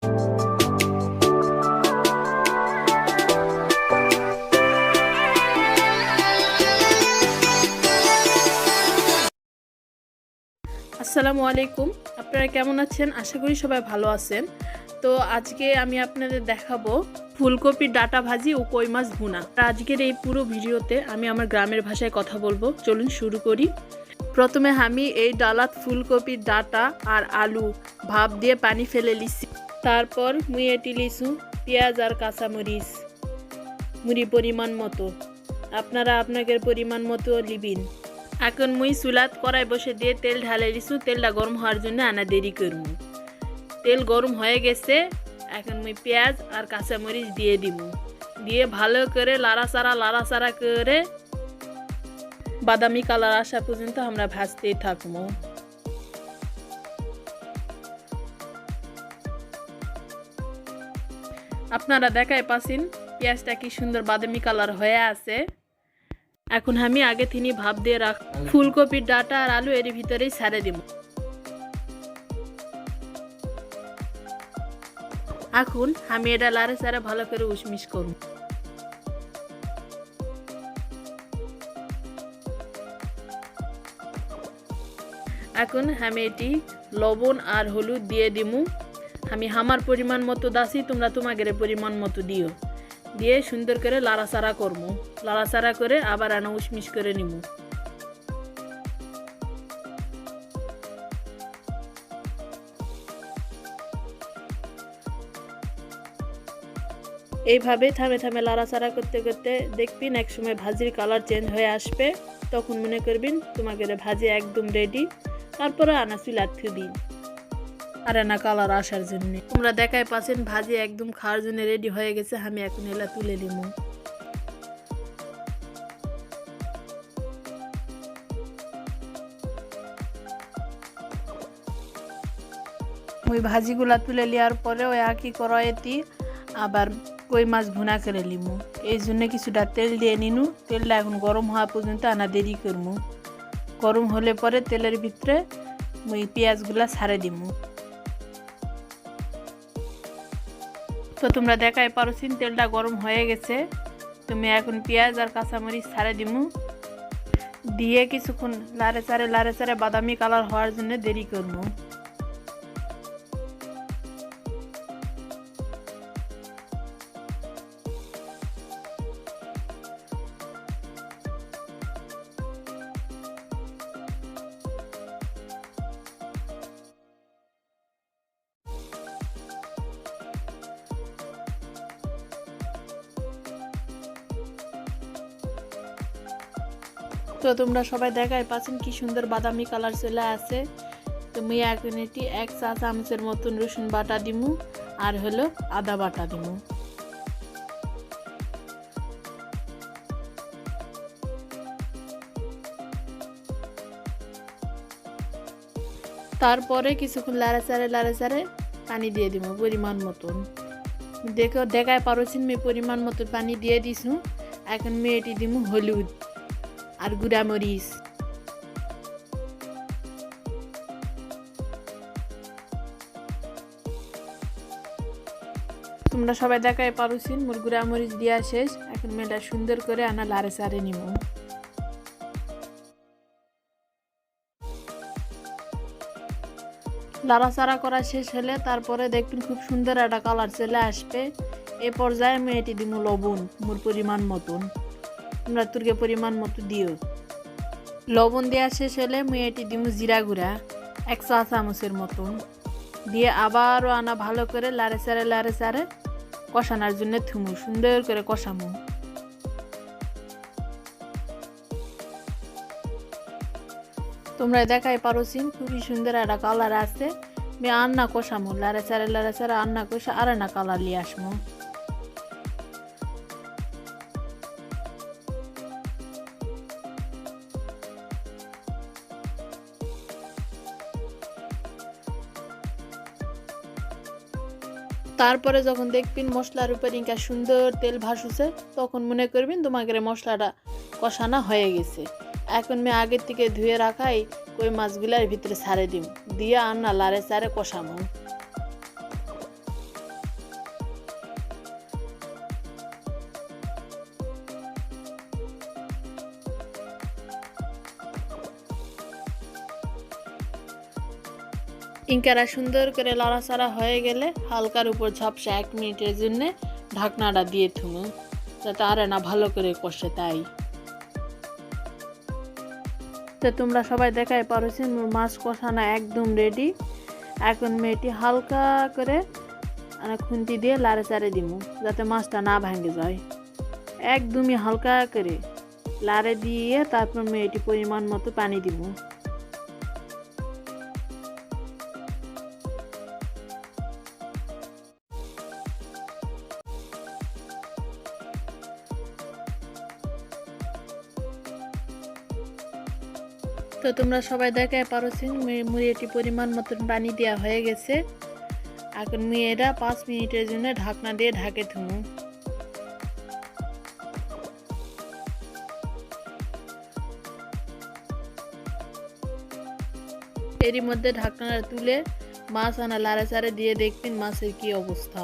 আসসালামু আলাইকুম, আপনারা কেমন আছেন? আশা করি সবাই ভালো আছেন। তো আজকে আমি আপনাদের দেখাবো ফুলকপির ডাঁটা ভাজি ও কই মাছ ভুনা। আজকের এই পুরো ভিডিওতে আমি আমার গ্রামের ভাষায় কথা বলবো। চলুন শুরু করি। প্রথমে আমি এই ডালাত ফুলকপির ডাঁটা আর আলু ভাপ দিয়ে পানি ফেলে লিছি। তারপর মুই এটি লিছু পেঁয়াজ আর কাঁচামরিচ মুড়ি পরিমাণ মতো। আপনারা আপনাদের পরিমাণ মতো লিবিন। এখন মুই চুলাত কড়াই বসে দিয়ে তেল ঢালে দিছু। তেলটা গরম হওয়ার জন্য আনা দেরি করবো। তেল গরম হয়ে গেছে, এখন মুই পেঁয়াজ আর কাঁচামরিচ দিয়ে দিব। দিয়ে ভালো করে লাড়াচাড়া করে বাদামি কালার আসা পর্যন্ত আমরা ভাজতেই থাকবো। আপনারা দেখাই পাচ্ছেন পেঁয়াজটা কি সুন্দর বাদামি কালার হয়ে আছে। এখন আমি আগে থেকে ভাপ দিয়ে রাখ ফুলকপির ডাঁটা আর আলু এর ভিতরেই ছেড়ে দিব। এখন আমি এটা লাড়ে চাড়ে ভালো করে উশমিশ করব। এখন আমি এটি লবণ আর হলুদ দিয়ে দিমু। আমি আমার পরিমাণ মতো দাসি, তোমরা তোমাদের পরিমাণ মতো দিও। দিয়ে সুন্দর করে লাড়াচাড়া করবো। লাড়াচাড়া করে আবার আনা উশমিশ করে নিব। এইভাবে থামে থামে লাড়াচাড়া করতে করতে দেখবেন এক সময় ভাজির কালার চেঞ্জ হয়ে আসবে। তখন মনে করবেন তোমাদের ভাজি একদম রেডি। তারপরে আনা চুলার দিন আর আনা কালার আসার জন্য। তোমরা দেখাই পাচ্ছেন ভাজি একদম খাওয়ার জন্য রেডি হয়ে গেছে। আমি এখন এলা তুলে নিব। ওই ভাজিগুলা তুলে নেওয়ার পরে ওই একই কড়াইতে আবার কই মাছ ভুনা করে নিমু। এই জন্য কিছুটা তেল দিয়ে নিনু। তেলটা এখন গরম হওয়া পর্যন্ত আনা দেরি করবো। গরম হলে পরে তেলের ভিতরে ওই পেঁয়াজগুলা ছাড়ে দিমু। তো তোমরা দেখাই পারছিন তেলটা গরম হয়ে গেছে। তুমি এখন পেঁয়াজ আর কাঁচামরিচ ছাড়ে দিমু। দিয়ে কিছুক্ষণ লাড়ে চাড়ে বাদামি কালার হওয়ার জন্য দেরি করবো। তো তোমরা সবাই দেখাই পাচ্ছেন কি সুন্দর বাদামি কালার চলে আছে। তো মুই এখন এটি 1 চা চামচের মতন রসুন বাটা দিমু আর হলো আদা বাটা দিমু। তারপরে কিছুক্ষণ লাড়ে চাড়ে পানি দিয়ে দিব পরিমাণ মতন। দেখায় পারছেন আমি পরিমাণ মতন পানি দিয়ে দিছু। এখন আমি এটি দিমু হলুদ আর গুঁড়া মরিচ। তোমরা সবাই দেখাই পারছেন মোর গুঁড়া মরিচ দেওয়া শেষ। এখন মেয়েটা সুন্দর করে আনা লাড়ে চাড়ে নিব। লাড়াচাড়া করা শেষ হলে তারপরে দেখবেন খুব সুন্দর একটা কালার চলে আসবে। এ পর্যায়ে আমি এটি দিব লবণ মোর পরিমাণ মতন। তোমরা তোরকে পরিমাণ মতো দিও। লবণ দেওয়া শেষ হলে আমি এটি দিব জিরা গুঁড়া 1 চা চামচের মতন। দিয়ে আবারও আনা ভালো করে লাড়ে চাড়ে কষানোর জন্য থুমু। সুন্দর করে কষামু। তোমরা দেখাই পারছিন খুবই সুন্দর একটা কালার আছে। আমি আন্না কষামু লাড়ে চাড়ে আন্না কষা আর না কালার নিয়ে আসমু। তারপরে যখন দেখবেন মশলার উপর ইনকা সুন্দর তেল ভাসুছে, তখন মনে করবেন তোমাদের মশলাটা কষানো হয়ে গেছে। এখন আমি আগের থেকে ধুয়ে রাখাই কই মাছগুলার ভিতরে ছাড়ে দিম। দিয়ে আন্না লাড়ে চাড়ে কষামো। ইনকারা সুন্দর করে লাড়াচাড়া হয়ে গেলে হালকার উপর ঝাপসা 1 মিনিটের জন্য ঢাকনাটা দিয়ে থুমু, যাতে আর না ভালো করে কষে। তাই তো তোমরা সবাই দেখাই পারছেন মোর মাছ কষানো একদম রেডি। এখন মেয়েটি হালকা করে খুন্তি দিয়ে লাড়াচাড়ে দিমু, যাতে মাছটা না ভাঙে যায়। একদমই হালকা করে লাড়ে দিয়ে তারপর মেয়েটি পরিমাণ মতো পানি দিব। তো তোমরা সবাই দেখাই পারছেন মুড়িটি পরিমাণ মতন পানি দেওয়া হয়ে গেছে। এখন মেয়েরা 5 মিনিটের জন্য ঢাকনা দিয়ে ঢাকে থুমু। এরই মধ্যে ঢাকনাটা তুলে মাছ লাড়াচাড়ে দিয়ে দেখবেন মাছের কি অবস্থা।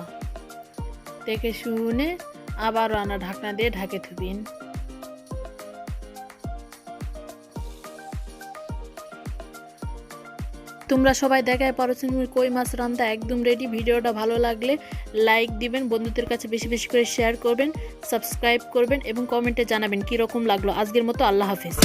দেখে শুনে আবার ঢাকনা দিয়ে ঢাকে থুবেন। তোমরা সবাই দেখাই পারছেন কই মাছ রান্না একদম রেডি। ভিডিওটা ভালো লাগলে লাইক দিবেন, বন্ধুদের কাছে বেশি বেশি করে শেয়ার করবেন, সাবস্ক্রাইব করবেন এবং কমেন্টে জানাবেন কীরকম লাগলো। আজকের মতো আল্লাহ হাফেজ।